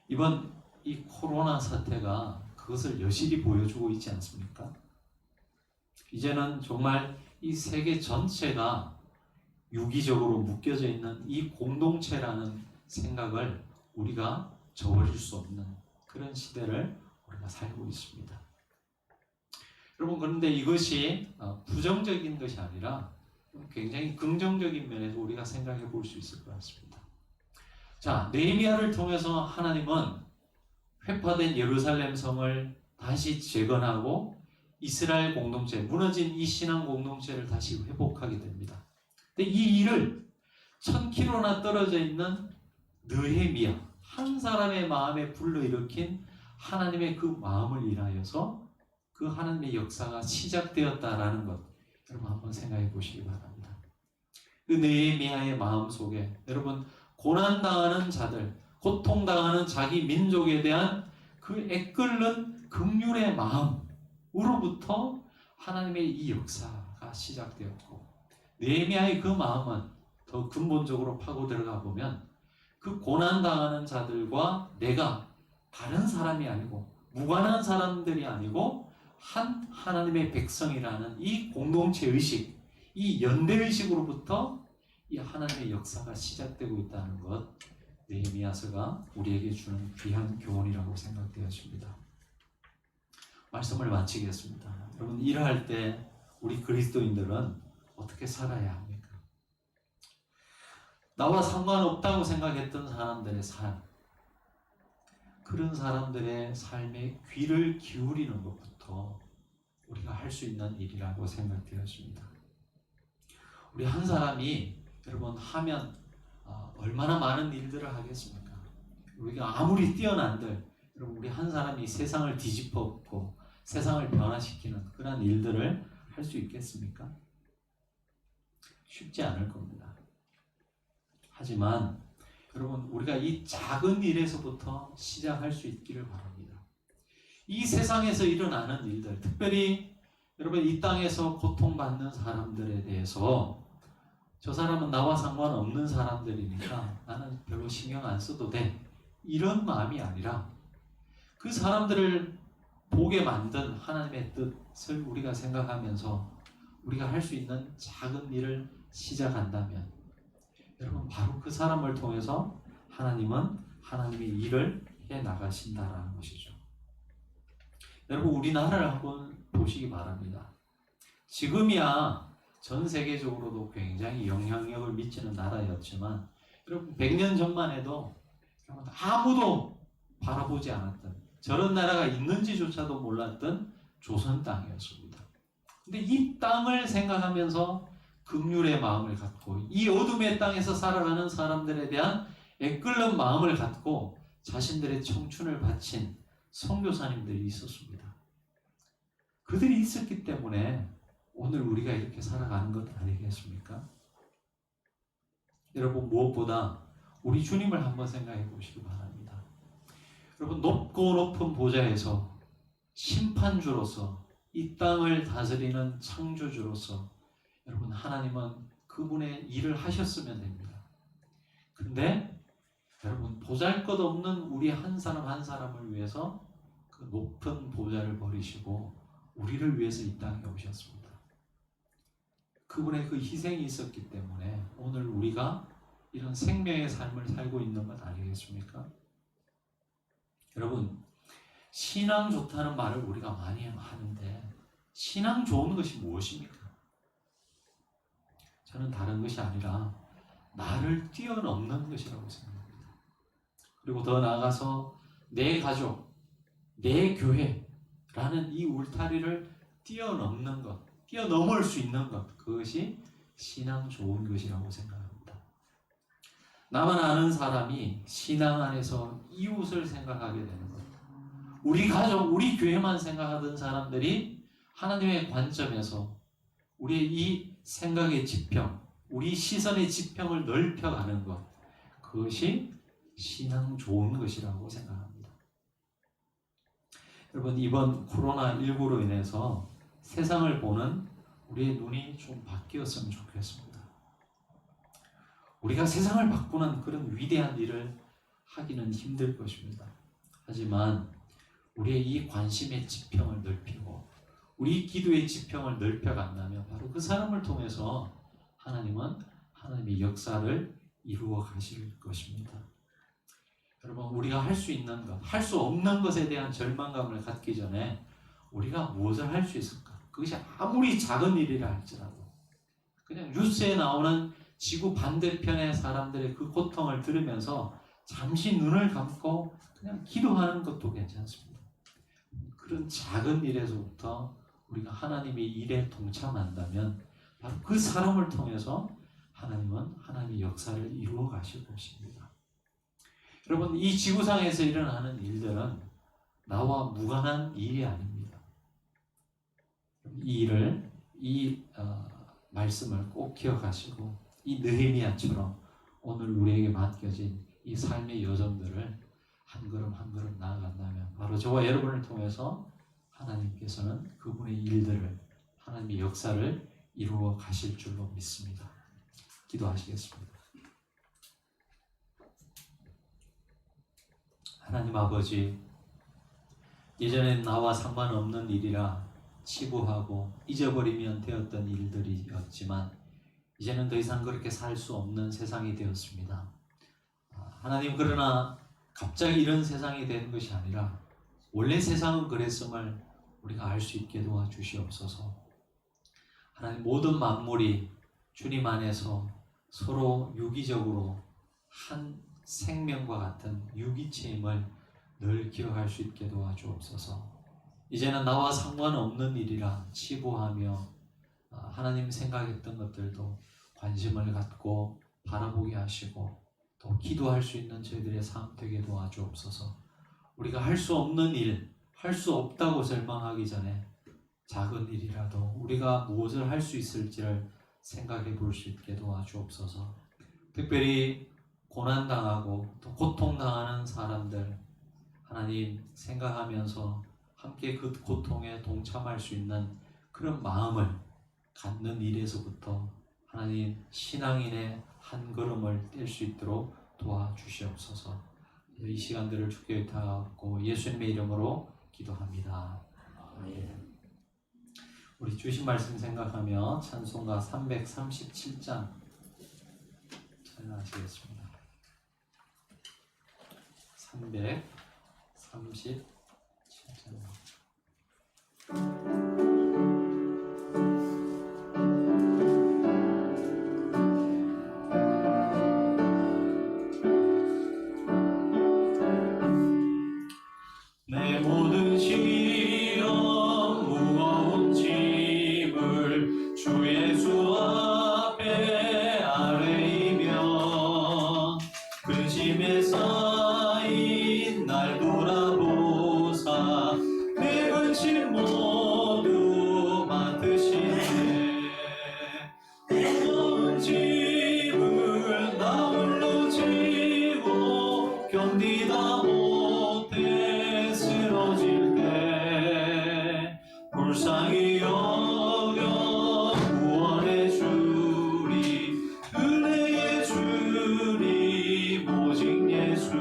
이번 이 코로나 사태가 그것을 여실히 보여주고 있지 않습니까? 이제는 정말 이 세계 전체가 유기적으로 묶여져 있는 이 공동체라는 생각을 우리가 저버릴 수 없는 그런 시대를 우리가 살고 있습니다. 여러분, 그런데 이것이 부정적인 것이 아니라 굉장히 긍정적인 면에서 우리가 생각해 볼 수 있을 것 같습니다. 자, 느헤미야를 통해서 하나님은 회파된 예루살렘 성을 다시 재건하고 이스라엘 공동체, 무너진 이 신앙 공동체를 다시 회복하게 됩니다. 근데 이 일을 1000km나 떨어져 있는 느헤미야 한 사람의 마음에 불러일으킨 하나님의 그 마음을 인하여서 그 하나님의 역사가 시작되었다라는 것, 여러분 한번 생각해 보시기 바랍니다. 그 느헤미야의 마음 속에 여러분 고난당하는 자들, 고통당하는 자기 민족에 대한 그 애끓는 긍휼의 마음으로부터 하나님의 이 역사가 시작되었고 느헤미야의 그 마음은 더 근본적으로 파고 들어가 보면 그 고난당하는 자들과 내가 다른 사람이 아니고 무관한 사람들이 아니고 한 하나님의 백성이라는 이 공동체 의식, 이 연대 의식으로부터 이 하나님의 역사가 시작되고 있다는 것, 느헤미야서가 우리에게 주는 귀한 교훈이라고 생각되었습니다. 말씀을 마치겠습니다. 여러분, 일할 때 우리 그리스도인들은 어떻게 살아야 합니까? 나와 상관없다고 생각했던 사람들의 삶, 그런 사람들의 삶에 귀를 기울이는 것부터 우리가 할 수 있는 일이라고 생각되었습니다. 우리 한 사람이 여러분 하면 얼마나 많은 일들을 하겠습니까? 우리가 아무리 뛰어난들 여러분 우리 한 사람이 세상을 뒤집어 엎고 세상을 변화시키는 그런 일들을 할 수 있겠습니까? 쉽지 않을 겁니다. 하지만 여러분 우리가 이 작은 일에서부터 시작할 수 있기를 바랍니다. 이 세상에서 일어나는 일들, 특별히 여러분 이 땅에서 고통받는 사람들에 대해서 저 사람은 나와 상관없는 사람들이니까 나는 별로 신경 안 써도 돼, 이런 마음이 아니라 그 사람들을 보게 만든 하나님의 뜻을 우리가 생각하면서 우리가 할 수 있는 작은 일을 시작한다면 여러분 바로 그 사람을 통해서 하나님은 하나님의 일을 해 나가신다라는 것이죠. 여러분 우리나라를 한번 보시기 바랍니다. 지금이야 전 세계적으로도 굉장히 영향력을 미치는 나라였지만 여러분 100년 전만 해도 여러분 아무도 바라보지 않았던, 저런 나라가 있는지조차도 몰랐던 조선 땅이었습니다. 근데 이 땅을 생각하면서 긍휼의 마음을 갖고 이 어둠의 땅에서 살아가는 사람들에 대한 애끓는 마음을 갖고 자신들의 청춘을 바친 선교사님들이 있었습니다. 그들이 있었기 때문에 오늘 우리가 이렇게 살아가는 것 아니겠습니까? 여러분 무엇보다 우리 주님을 한번 생각해 보시기 바랍니다. 여러분 높고 높은 보좌에서 심판주로서 이 땅을 다스리는 창조주로서 여러분 하나님은 그분의 일을 하셨으면 됩니다. 근데 여러분 보잘것없는 우리 한 사람 한 사람을 위해서 그 높은 보좌를 버리시고 우리를 위해서 이 땅에 오셨습니다. 그분의 그 희생이 있었기 때문에 오늘 우리가 이런 생명의 삶을 살고 있는 것 아니겠습니까? 여러분 신앙 좋다는 말을 우리가 많이 하는데 신앙 좋은 것이 무엇입니까? 저는 다른 것이 아니라 나를 뛰어넘는 것이라고 생각합니다. 그리고 더 나아가서 내 가족, 내 교회라는 이 울타리를 뛰어넘는 것, 뛰어넘을 수 있는 것, 그것이 신앙 좋은 것이라고 생각합니다. 나만 아는 사람이 신앙 안에서 이웃을 생각하게 되는 것, 우리 가족, 우리 교회만 생각하던 사람들이 하나님의 관점에서 우리의 이 생각의 지평, 우리 시선의 지평을 넓혀가는 것, 그것이 신앙 좋은 것이라고 생각합니다. 여러분 이번 코로나19로 인해서 세상을 보는 우리의 눈이 좀 바뀌었으면 좋겠습니다. 우리가 세상을 바꾸는 그런 위대한 일을 하기는 힘들 것입니다. 하지만 우리의 이 관심의 지평을 넓히고 우리 기도의 지평을 넓혀간다면 바로 그 사람을 통해서 하나님은 하나님의 역사를 이루어 가실 것입니다. 여러분 우리가 할 수 있는 것, 할 수 없는 것에 대한 절망감을 갖기 전에 우리가 무엇을 할 수 있을까? 그것이 아무리 작은 일이라 할지라도 그냥 뉴스에 나오는 지구 반대편의 사람들의 그 고통을 들으면서 잠시 눈을 감고 그냥 기도하는 것도 괜찮습니다. 그런 작은 일에서부터 우리가 하나님의 일에 동참한다면 바로 그 사람을 통해서 하나님은 하나님의 역사를 이루어 가실 것입니다. 여러분 이 지구상에서 일어나는 일들은 나와 무관한 일이 아닙니다. 이 일을, 이 말씀을 꼭 기억하시고 이 느헤미야처럼 오늘 우리에게 맡겨진 이 삶의 여정들을 한 걸음 한 걸음 나아간다면 바로 저와 여러분을 통해서 하나님께서는 그분의 일들을, 하나님의 역사를 이루어 가실 줄로 믿습니다. 기도하시겠습니다. 하나님 아버지, 예전엔 나와 상관없는 일이라 치부하고 잊어버리면 되었던 일들이었지만 이제는 더 이상 그렇게 살 수 없는 세상이 되었습니다. 하나님, 그러나 갑자기 이런 세상이 된 것이 아니라 원래 세상은 그랬음을 우리가 알 수 있게 도와주시옵소서. 하나님, 모든 만물이 주님 안에서 서로 유기적으로 한 생명과 같은 유기체임을 늘 기억할 수 있게 도와주옵소서. 이제는 나와 상관없는 일이라 치부하며 하나님 생각했던 것들도 관심을 갖고 바라보게 하시고 또 기도할 수 있는 저희들의 삶 되게 도와주옵소서. 우리가 할 수 없는 일, 할 수 없다고 절망하기 전에 작은 일이라도 우리가 무엇을 할 수 있을지를 생각해 볼 수 있게 도와주옵소서. 특별히 고난당하고 또 고통당하는 사람들 하나님 생각하면서 함께 그 고통에 동참할 수 있는 그런 마음을 갖는 일에서부터 하나님 신앙인의 한 걸음을 뗄 수 있도록 도와주시옵소서. 이 시간들을 주께 의탁하고 예수님의 이름으로 기도합니다. 아멘. 우리 주신 말씀 생각하며 찬송가 337장 찬양하시겠습니다. 337장. 내 모든 시험 무거운 짐을 주 예수 앞에 아뢰이며 근심에 쌓인 날 돌아보사 내 근심 모두 맡으시네. 무거운 짐을 나 홀로 지고 견디다 못해 쓰러질 때 불쌍히 여겨 구원해 주리 은혜의 주님 오직 예수.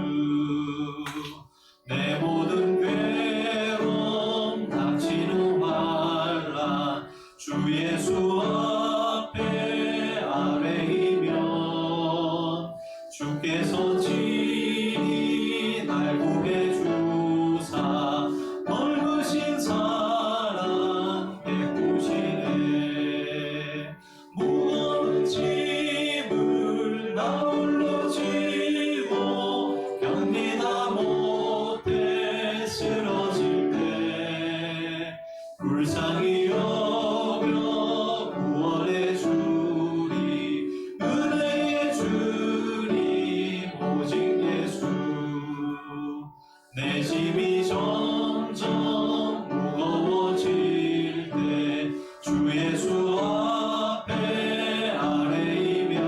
내 모든 괴로움 닥치는 환난 주 예수 앞에 아뢰이면 주께서 친히 날 구해 주사 넓으신 사랑 베푸시네. 무거운 짐을 나 홀로 지고 견디다 못해 쓰러질 때 불쌍히 여겨 구원해 주리 은혜의 주님 오직 예수. 내 짐이 점점 무거워질 때 주 예수 앞에 아뢰이면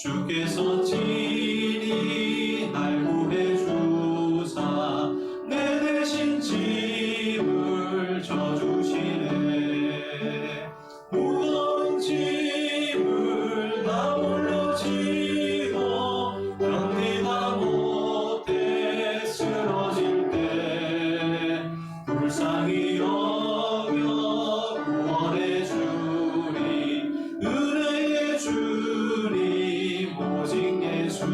주께서 친히 날 구해 주사 내 대신 짐을 져주시네. 무거운 짐을 나 홀로 지고 견디다 못해 쓰러질 때 불쌍히 여겨 구원해 주리 은혜의 주님 오직 예수.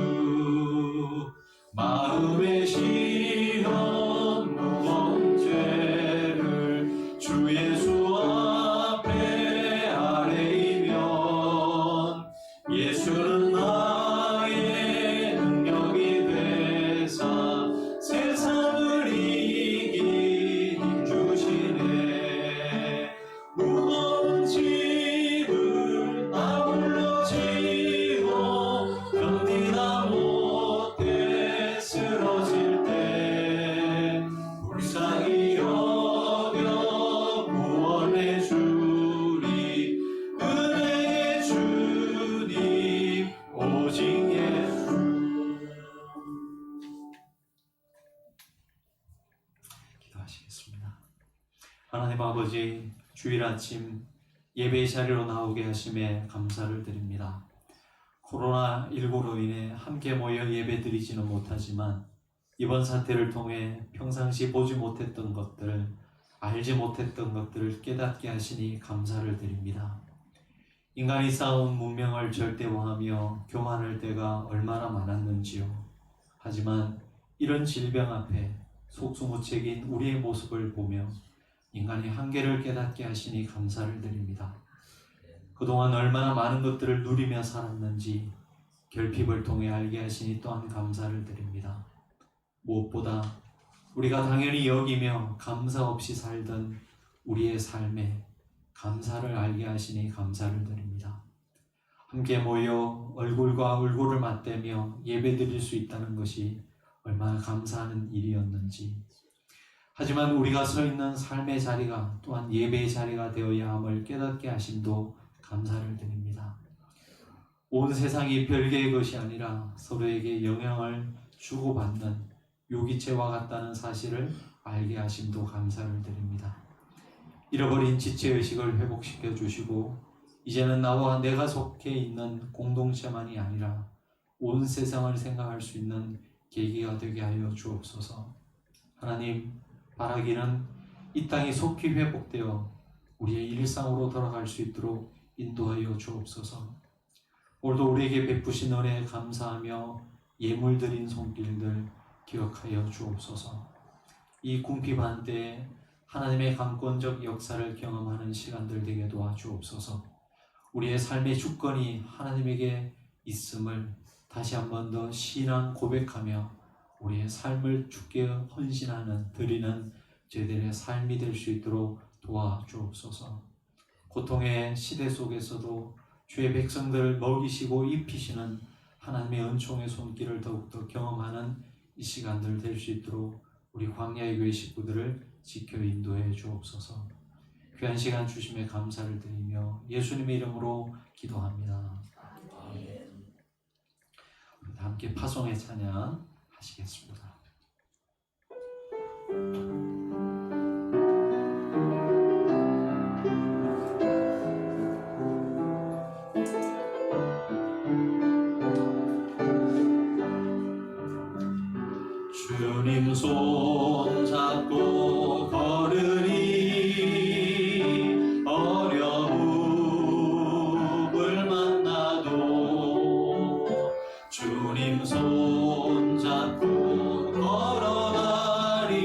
마음의 시험 무거운 죄를 주 예수 앞에 아뢰이면 예수는 나의 능력이 되사 세상을 이기 힘 주시네. 무거운 짐을 나 홀로 지고 견디다 못해 쓰러질 때 불쌍히 여겨 구원해 주리 은혜의 주님 오직 예수. 기도하시겠습니다. 하나님 아버지, 주일 아침 예배 자리로 나오게 하심에 감사를 드립니다. 코로나19로 인해 함께 모여 예배 드리지는 못하지만 이번 사태를 통해 평상시 보지 못했던 것들, 알지 못했던 것들을 깨닫게 하시니 감사를 드립니다. 인간이 쌓아온 문명을 절대화하며 교만할 때가 얼마나 많았는지요. 하지만 이런 질병 앞에 속수무책인 우리의 모습을 보며 인간의 한계를 깨닫게 하시니 감사를 드립니다. 그동안 얼마나 많은 것들을 누리며 살았는지 결핍을 통해 알게 하시니 또한 감사를 드립니다. 무엇보다 우리가 당연히 여기며 감사 없이 살던 우리의 삶에 감사를 알게 하시니 감사를 드립니다. 함께 모여 얼굴과 얼굴을 맞대며 예배드릴 수 있다는 것이 얼마나 감사하는 일이었는지, 하지만 우리가 서 있는 삶의 자리가 또한 예배의 자리가 되어야 함을 깨닫게 하심도 감사를 드립니다. 온 세상이 별개의 것이 아니라 서로에게 영향을 주고받는 유기체와 같다는 사실을 알게 하심도 감사를 드립니다. 잃어버린 지체의식을 회복시켜 주시고 이제는 나와 내가 속해 있는 공동체만이 아니라 온 세상을 생각할 수 있는 계기가 되게 하여 주옵소서. 하나님, 바라기는 이 땅이 속히 회복되어 우리의 일상으로 돌아갈 수 있도록 인도하여 주옵소서. 오늘도 우리에게 베푸신 은혜에 감사하며 예물 드린 손길들 기억하여 주옵소서. 이 궁핍한 때에 하나님의 강권적 역사를 경험하는 시간들 되게 도와주옵소서. 우리의 삶의 주권이 하나님에게 있음을 다시 한 번 더 신앙 고백하며 우리의 삶을 주께 헌신하는 드리는 저희들의 삶이 될 수 있도록 도와주옵소서. 고통의 시대 속에서도 주의 백성들을 먹이시고 입히시는 하나님의 은총의 손길을 더욱더 경험하는 이 시간들 될 수 있도록 우리 광야의 교회 식구들을 지켜 인도해 주옵소서. 귀한 시간 주심에 감사를 드리며 예수님의 이름으로 기도합니다. 우리 다 함께 파송의 찬양 하시겠습니다. 주님 손 잡고 걸으니 어려움을 만나도 주님 손 잡고 걸어가리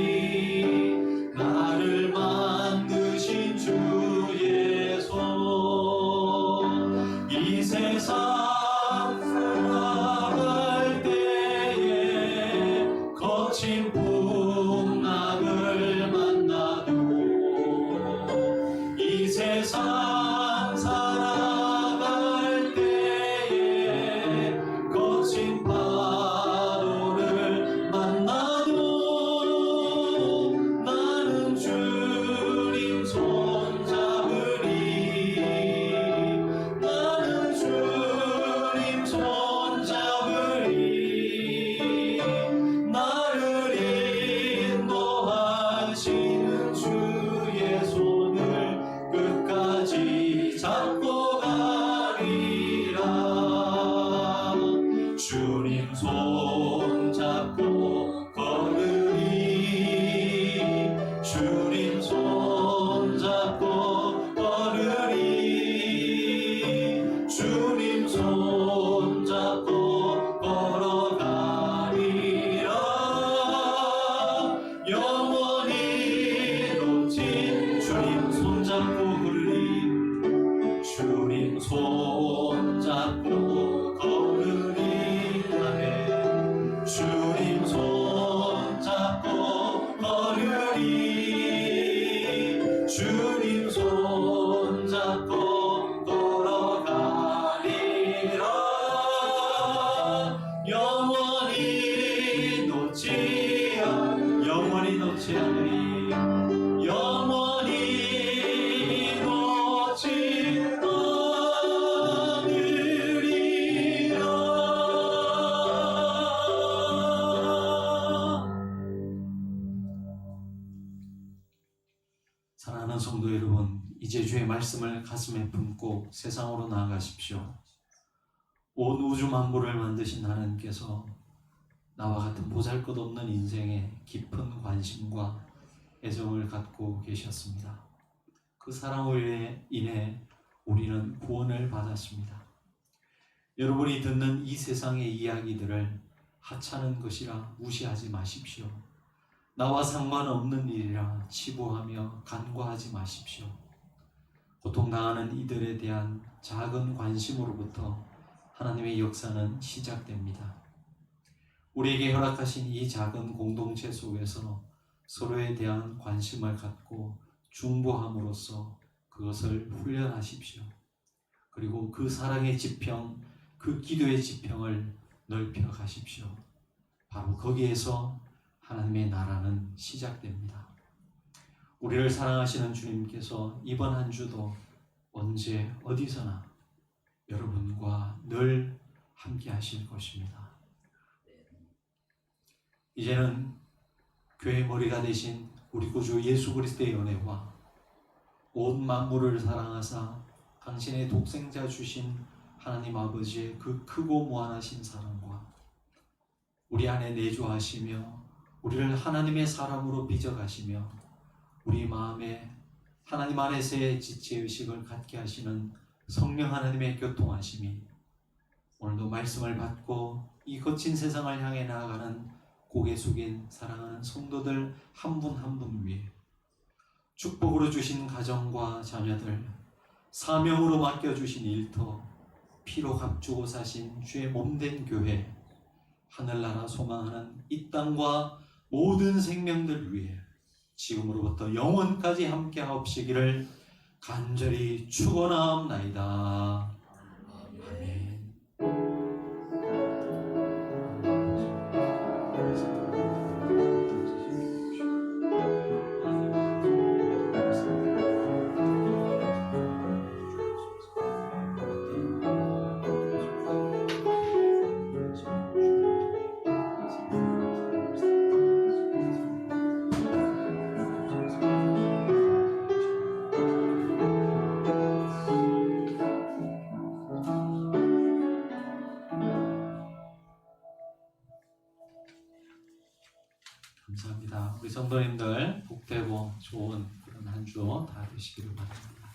나를 만드신 주의 손 이 세상 살아갈 때에 거친 풍랑을 만나도 이 세상 살아갈 때에 거친 파도를 만나도 나는 주님 손잡으리 나는 주님 손잡으리 나를 인도하시는 주의 손을 끝까지 잡고 가리라 주님 손 잡고 걸으리 주님 손 잡고 걸으리 주님 손 잡고 걸어가리라 영원히 놓친 주님 손 잡고 걸으리 주님 손 잡고 걸으리 아멘 주님 손 잡고 걸으리 주님 손 잡고 걸어가리라 영원히 놓지 않으리 영원히 놓지 않으리라. 사랑하는 사랑하는 성도 여러분, 이제 주의 말씀을 가슴에 품고 세상으로 나아가십시오. 온 우주 만물을 만드신 하나님께서 나와 같은 보잘것없는 인생에 깊은 관심과 애정을 갖고 계셨습니다. 그 사랑으로 인해 우리는 구원을 받았습니다. 여러분이 듣는 이 세상의 이야기들을 하찮은 것이라 무시하지 마십시오. 나와 상관없는 일이라 치부하며 간과하지 마십시오. 고통당하는 이들에 대한 작은 관심으로부터 하나님의 역사는 시작됩니다. 우리에게 허락하신 이 작은 공동체 속에서 서로에 대한 관심을 갖고 중보함으로써 그것을 훈련하십시오. 그리고 그 사랑의 지평, 그 기도의 지평을 넓혀 가십시오. 바로 거기에서 하나님의 나라는 시작됩니다. 우리를 사랑하시는 주님께서 이번 한 주도 언제 어디서나 여러분과 늘 함께 하실 것입니다. 이제는 교회 머리가 되신 우리 구주 예수 그리스도의 은혜와 온 만물을 사랑하사 당신의 독생자 주신 하나님 아버지의 그 크고 무한하신 사랑과 우리 안에 내주하시며 우리를 하나님의 사람으로 빚어가시며 우리 마음에 하나님 안에서의 지체의식을 갖게 하시는 성령 하나님의 교통하심이 오늘도 말씀을 받고 이 거친 세상을 향해 나아가는 고개 숙인 사랑하는 성도들 한 분 한 분 위에 축복으로 주신 가정과 자녀들, 사명으로 맡겨주신 일터, 피로 값주고 사신 주의 몸된 교회, 하늘나라 소망하는 이 땅과 모든 생명들 위해 지금으로부터 영원까지 함께 하옵시기를 간절히 축원하옵나이다. 아멘. 감사합니다. 우리 성도님들 복되고 좋은 그런 한 주 다 되시기를 바랍니다.